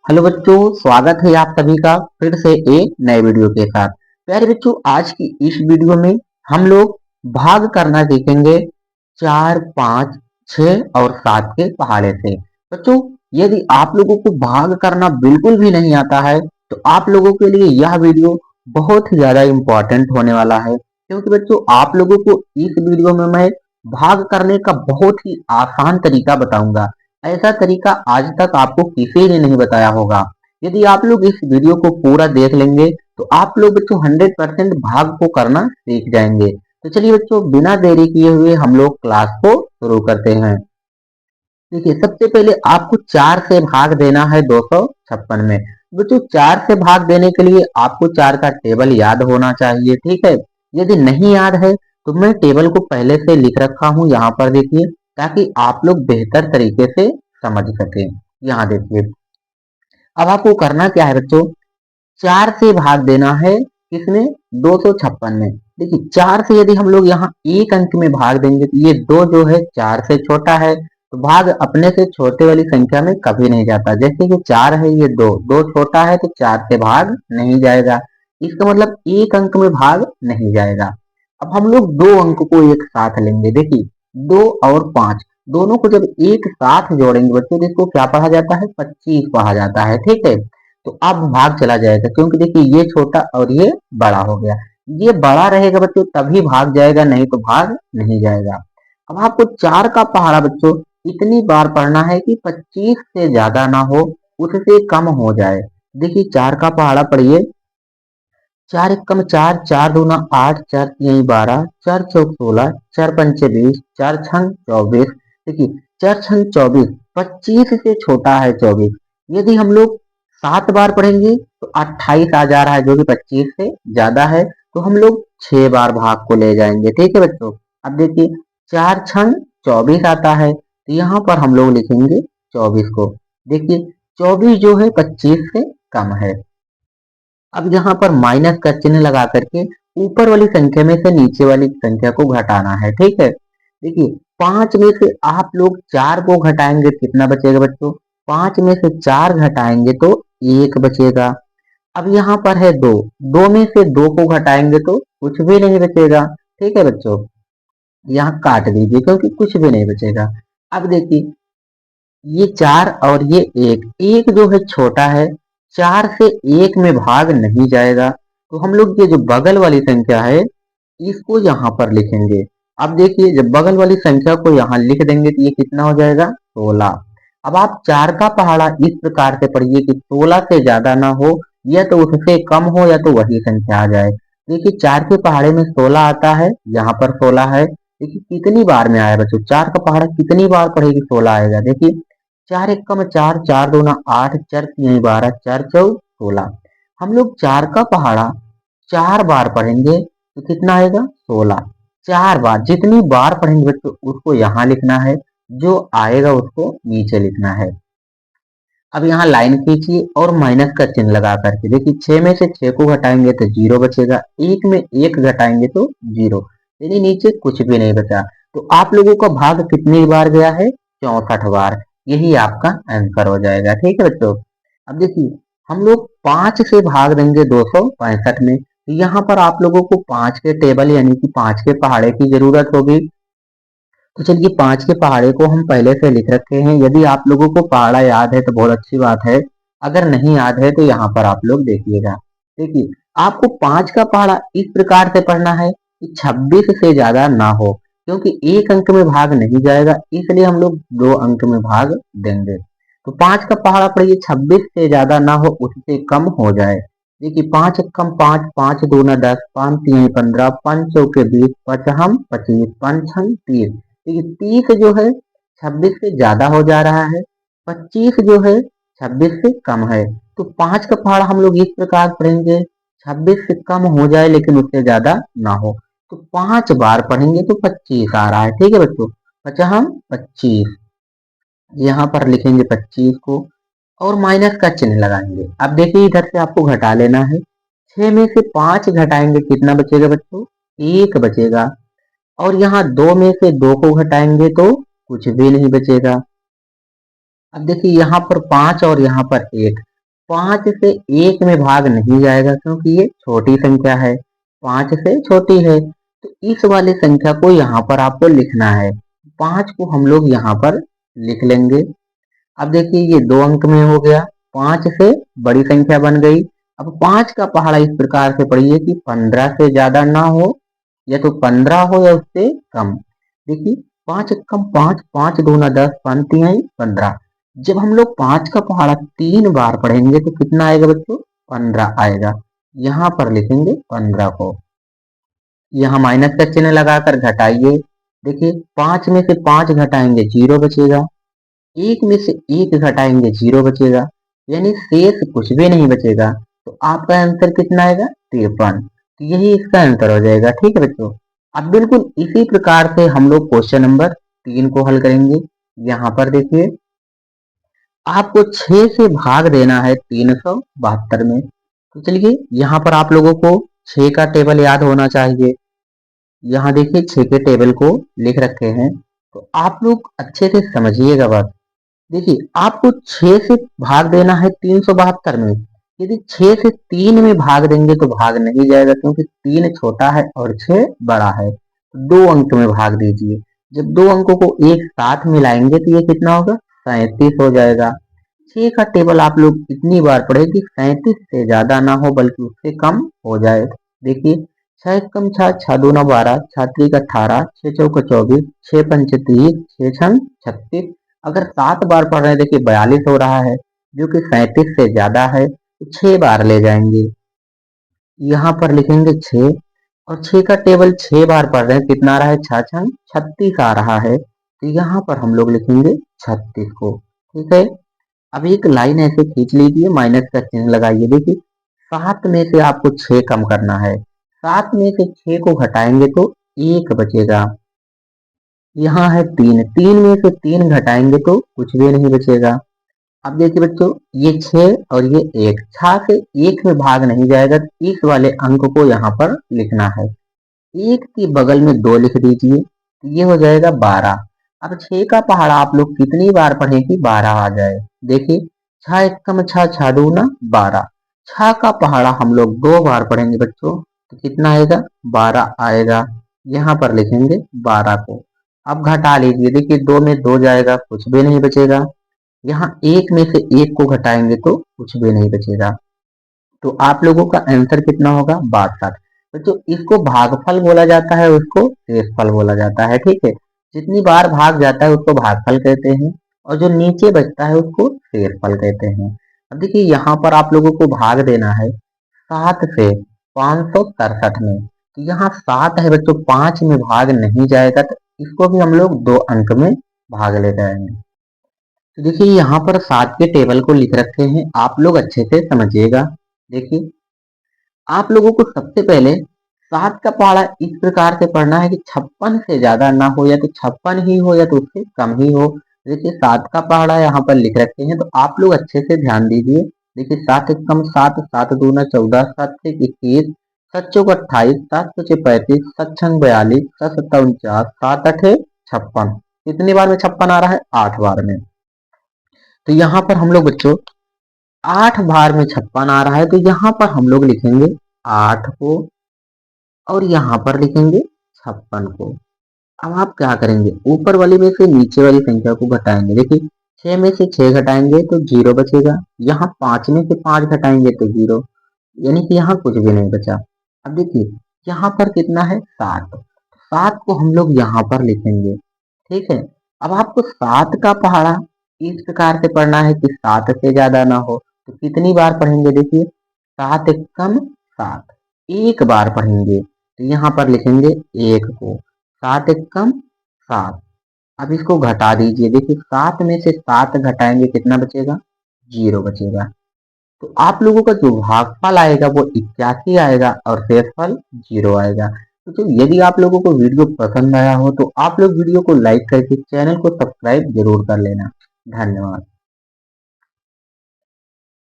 Hello बच्चों, स्वागत है आप सभी का फिर से एक नए वीडियो के साथ। प्यारे बच्चों, आज की इस वीडियो में हम लोग भाग करना सीखेंगे 4, 5, 6 और 7 के पहाड़े से। बच्चों, यदि आप लोगों को भाग करना बिल्कुल भी नहीं आता है तो आप लोगों के लिए यह वीडियो बहुत ही ज्यादा इम्पोर्टेंट होने वाला है, क्योंकि बच्चों आप लोगों को इस वीडियो में मैं भाग करने का बहुत ही आसान तरीका बताऊंगा। ऐसा तरीका आज तक आपको किसी ने नहीं बताया होगा। यदि आप लोग इस वीडियो को पूरा देख लेंगे तो आप लोग बच्चों 100% भाग को करना सीख जाएंगे। तो चलिए बच्चों, बिना देरी किए हुए हम लोग क्लास को शुरू करते हैं। देखिए, सबसे पहले आपको 4 से भाग देना है 256 में। बच्चों, 4 से भाग देने के लिए आपको 4 का टेबल याद होना चाहिए, ठीक है। यदि नहीं याद है तो मैं टेबल को पहले से लिख रखा हूं यहाँ पर, देखिए, ताकि आप लोग बेहतर तरीके से समझ सकें। यहाँ देखिए, अब आपको करना क्या है बच्चों, 4 से भाग देना है किसमें, 256 में। देखिए, 4 से यदि हम लोग यहाँ एक अंक में भाग देंगे तो ये 2 जो है 4 से छोटा है, तो भाग अपने से छोटे वाली संख्या में कभी नहीं जाता। जैसे कि 4 है, ये 2 2 छोटा है तो 4 से भाग नहीं जाएगा। इसका मतलब एक अंक में भाग नहीं जाएगा। अब हम लोग दो अंक को एक साथ लेंगे। देखिए, 2 और 5 दोनों को जब एक साथ जोड़ेंगे बच्चों तो इसको क्या पढ़ा जाता है, 25 पढ़ा जाता है, ठीक है। तो अब भाग चला जाएगा, क्योंकि देखिए ये छोटा और ये बड़ा हो गया। ये बड़ा रहेगा बच्चों तभी भाग जाएगा, नहीं तो भाग नहीं जाएगा। अब आपको 4 का पहाड़ा बच्चों इतनी बार पढ़ना है कि 25 से ज्यादा ना हो, उससे कम हो जाए। देखिए, 4 का पहाड़ा पढ़िए। 4 एकम 4, 4 दूना 8, 4 तिहाई 12, 4 चौक 16, 4 पंचे 20, 4 छंग 24। देखिए, 4 छंग 24, 25 से छोटा है 24। यदि हम लोग 7 बार पढ़ेंगे तो 28 आ जा रहा है, जो कि 25 से ज्यादा है। तो हम लोग 6 बार भाग को ले जाएंगे, ठीक है बच्चों। अब देखिए, 4 छंग 24 आता है, तो यहाँ पर हम लोग लिखेंगे 24 को। देखिए, 24 जो है 25 से कम है। अब यहाँ पर माइनस का चिन्ह लगा करके ऊपर वाली संख्या में से नीचे वाली संख्या को घटाना है, ठीक है। देखिए, 5 में से आप लोग 4 को घटाएंगे तो कितना बचेगा बच्चों, 5 में से 4 घटाएंगे तो 1 बचेगा। अब यहाँ पर है 2, 2 में से 2 को घटाएंगे तो कुछ भी नहीं बचेगा, ठीक है बच्चों। यहाँ काट दीजिए क्योंकि कुछ भी नहीं बचेगा। अब देखिए, ये 4 और ये 1, एक जो है छोटा है, 4 से 1 में भाग नहीं जाएगा। तो हम लोग ये जो बगल वाली संख्या है इसको यहाँ पर लिखेंगे। अब देखिए, जब बगल वाली संख्या को यहाँ लिख देंगे तो ये कितना हो जाएगा, 16। अब आप 4 का पहाड़ा इस प्रकार से पढ़िए कि 16 से ज्यादा ना हो, या तो उससे कम हो, या तो वही संख्या आ जाए। देखिए, 4 के पहाड़े में 16 आता है, यहाँ पर 16 है। देखिए कितनी बार में आया बच्चों, 4 का पहाड़ा कितनी बार पढ़ेगी 16 आएगा। देखिए, 4 एकम 4, 4 दूना 8, 4 तिहाई 12, 4 चौक 16। हम लोग 4 का पहाड़ा 4 बार पढ़ेंगे तो कितना आएगा, 16। 4 बार, जितनी बार पढ़ेंगे बच्चों उसको यहाँ लिखना है, जो आएगा उसको नीचे लिखना है। अब यहाँ लाइन खींचिए और माइनस का चिन्ह लगा करके देखिए, 6 में से 6 को घटाएंगे तो 0 बचेगा, 1 में 1 घटाएंगे तो 0, यानी नीचे कुछ भी नहीं बचा। तो आप लोगों का भाग कितनी बार गया है, 64 बार। यही आपका आंसर हो जाएगा, ठीक है बच्चों। अब देखिए, हम लोग 5 से भाग देंगे 265 में, तो यहाँ पर आप लोगों को 5 के टेबल यानी कि 5 के पहाड़े की जरूरत होगी। तो चलिए, 5 के पहाड़े को हम पहले से लिख रखे हैं। यदि आप लोगों को पहाड़ा याद है तो बहुत अच्छी बात है, अगर नहीं याद है तो यहाँ पर आप लोग देखिएगा। देखिए, आपको 5 का पहाड़ा इस प्रकार से पढ़ना है कि 26 से ज्यादा ना हो, क्योंकि एक अंक में भाग नहीं जाएगा, इसलिए हम लोग 2 अंक में भाग देंगे। तो 5 का पहाड़ा पढ़िए, 26 से ज्यादा ना हो, उससे कम हो जाए। देखिए, 5 एकम 5, 5 दूना 10, 5 तिहाई 15, 5 चौके 20, 5 हम 25, 5 छंग 30। देखिए, 30 जो है 26 से ज्यादा हो जा रहा है, 25 जो है 26 से कम है। तो 5 का पहाड़ा हम लोग इस प्रकार पढ़ेंगे, 26 से कम हो जाए लेकिन उससे ज्यादा ना हो। तो 5 बार पढ़ेंगे तो 25 आ रहा है, ठीक है बच्चों। अच्छा, हम 25 यहाँ पर लिखेंगे 25 को और माइनस का चिन्ह लगाएंगे। अब देखिए, इधर से आपको घटा लेना है। 6 में से 5 घटाएंगे कितना बचेगा बच्चों, 1 बचेगा। और यहाँ 2 में से 2 को घटाएंगे तो कुछ भी नहीं बचेगा। अब देखिए, यहाँ पर 5 और यहाँ पर 1, 5 से 1 में भाग नहीं जाएगा क्योंकि ये छोटी संख्या है, 5 से छोटी है। तो इस वाली संख्या को यहाँ पर आपको लिखना है। 5 को हम लोग यहाँ पर लिख लेंगे। अब देखिए ये 2 अंक में हो गया, 5 से बड़ी संख्या बन गई। अब 5 का पहाड़ा इस प्रकार से पढ़िए कि 15 से ज्यादा ना हो, या तो 15 हो या उससे कम। देखिए 5 कम 5, 5 दूना 10, 5 तिहाई 15। जब हम लोग 5 का पहाड़ा 3 बार पढ़ेंगे तो कितना आएगा बच्चों? 15 आएगा। यहाँ पर लिखेंगे 15 को। यहाँ माइनस का चिन्ह लगाकर घटाइए। देखिए 5 में से 5 घटाएंगे 0 बचेगा, 1 में से 1 घटाएंगे 0 बचेगा, यानी शेष कुछ भी नहीं बचेगा। तो आपका आंसर कितना आएगा? 53। तो यही इसका आंसर हो जाएगा। ठीक है बच्चों, अब बिल्कुल इसी प्रकार से हम लोग क्वेश्चन नंबर 3 को हल करेंगे। यहाँ पर देखिए आपको 6 से भाग देना है 372 में। तो चलिए यहाँ पर आप लोगों को 6 का टेबल याद होना चाहिए। यहाँ देखिए 6 के टेबल को लिख रखे हैं, तो आप लोग अच्छे से समझिएगा बस। देखिए आपको 6 से भाग देना है 372 में। यदि 6 से 3 में भाग देंगे तो भाग नहीं जाएगा क्योंकि 3 छोटा है और 6 बड़ा है। 2 अंक में भाग दीजिए। जब 2 अंकों को एक साथ मिलाएंगे तो ये कितना होगा? 37 हो जाएगा। 6 का टेबल आप लोग इतनी बार पढ़े कि 37 से ज्यादा ना हो बल्कि उससे कम हो जाए। देखिए 6 एक कम 6, 6 दूना 12, 6 त्रिक 18, 6 चौका 24, 6 पंच 30, 6 छंग 36। अगर 7 बार पढ़ रहे हैं देखिए 42 हो रहा है, जो कि 37 से ज्यादा है, तो 6 बार ले जाएंगे। यहाँ पर लिखेंगे 6, और 6 का टेबल 6 बार पढ़ रहे हैं, कितना आ रहा है? 6 छंग 36 आ रहा है। तो यहाँ पर हम लोग लिखेंगे 36 को। ठीक है, अब एक लाइन ऐसे खींच लीजिए, माइनस का चिन्ह लगाइए। देखिए 7 में से आपको 6 कम करना है, 7 में से 6 को घटाएंगे तो 1 बचेगा। यहाँ है 3, 3 में से 3 घटाएंगे तो कुछ भी नहीं बचेगा। अब देखिए बच्चों ये 6 और ये 1, 6 से 1 में भाग नहीं जाएगा तो इस वाले अंक को यहाँ पर लिखना है। 1 के बगल में 2 लिख दीजिए, तो ये हो जाएगा 12। अब 6 का पहाड़ा आप लोग कितनी बार पढ़े कि 12 आ जाए? देखिए 6 एक कम 6, 6 दूना 12। 6 का पहाड़ा हम लोग 2 बार पढ़ेंगे बच्चों, तो कितना आएगा? 12 आएगा। यहाँ पर लिखेंगे 12 को। अब घटा लीजिए। देखिए 2 में 2 जाएगा, कुछ भी नहीं बचेगा। यहाँ 1 में से 1 को घटाएंगे तो कुछ भी नहीं बचेगा। तो आप लोगों का आंसर कितना होगा? 62। बच्चों इसको भागफल बोला जाता है, उसको शेषफल बोला जाता है। ठीक है, जितनी बार भाग जाता है उसको भागफल कहते हैं, और जो नीचे बचता है उसको शेषफल कहते हैं। अब देखिए यहाँ पर आप लोगों को भाग देना है 7 से 567 में। तो यहाँ 7 है बच्चों, 5 में भाग नहीं जाएगा, तो इसको भी हम लोग 2 अंक में भाग ले जाएंगे। तो देखिए यहाँ पर 7 के टेबल को लिख रखे हैं, आप लोग अच्छे से समझिएगा। देखिए आप लोगों को सबसे पहले 7 का पहाड़ा इस प्रकार से पढ़ना है कि 56 से ज्यादा ना हो, या तो 56 ही हो या तो उससे कम ही हो। देखिए 7 का पहाड़ा यहाँ पर लिख रखे हैं, तो आप लोग अच्छे से ध्यान दीजिए। देखिए 7 एक कम 7, 7 दूना 14, 7 से 21, 7 चौक 28, 7 पचे 35, 7 छंग 42, 7 सत्ता 49, 7 अठे 56। कितनी बार में 56 आ रहा है? 8 बार में। तो यहाँ पर हम लोग बच्चों 8 बार में 56 आ रहा है, तो यहाँ पर हम लोग लिखेंगे 8 को, और यहाँ पर लिखेंगे 56 को। अब आप क्या करेंगे? ऊपर वाली में से नीचे वाली संख्या को घटाएंगे। देखिए 6 में से 6 घटाएंगे तो 0 बचेगा। यहाँ 5 में से 5 घटाएंगे तो 0, यानी कि यहाँ कुछ भी नहीं बचा। अब देखिए यहाँ पर कितना है? 7। 7 को हम लोग यहाँ पर लिखेंगे। ठीक है, अब आपको 7 का पहाड़ा इस प्रकार से पढ़ना है कि 7 से ज्यादा ना हो। तो कितनी बार पढ़ेंगे? देखिए 7 एक कम 7, एक बार पढ़ेंगे, तो यहाँ पर लिखेंगे 1 को। 7 एक कम 7। अब इसको घटा दीजिए। देखिए 7 में से 7 घटाएंगे, कितना बचेगा? 0 बचेगा। तो आप लोगों का जो भागफल आएगा वो 81 आएगा और शेषफल 0 आएगा। तो यदि आप लोगों को वीडियो पसंद आया हो तो आप लोग वीडियो को लाइक करके चैनल को सब्सक्राइब जरूर कर लेना। धन्यवाद।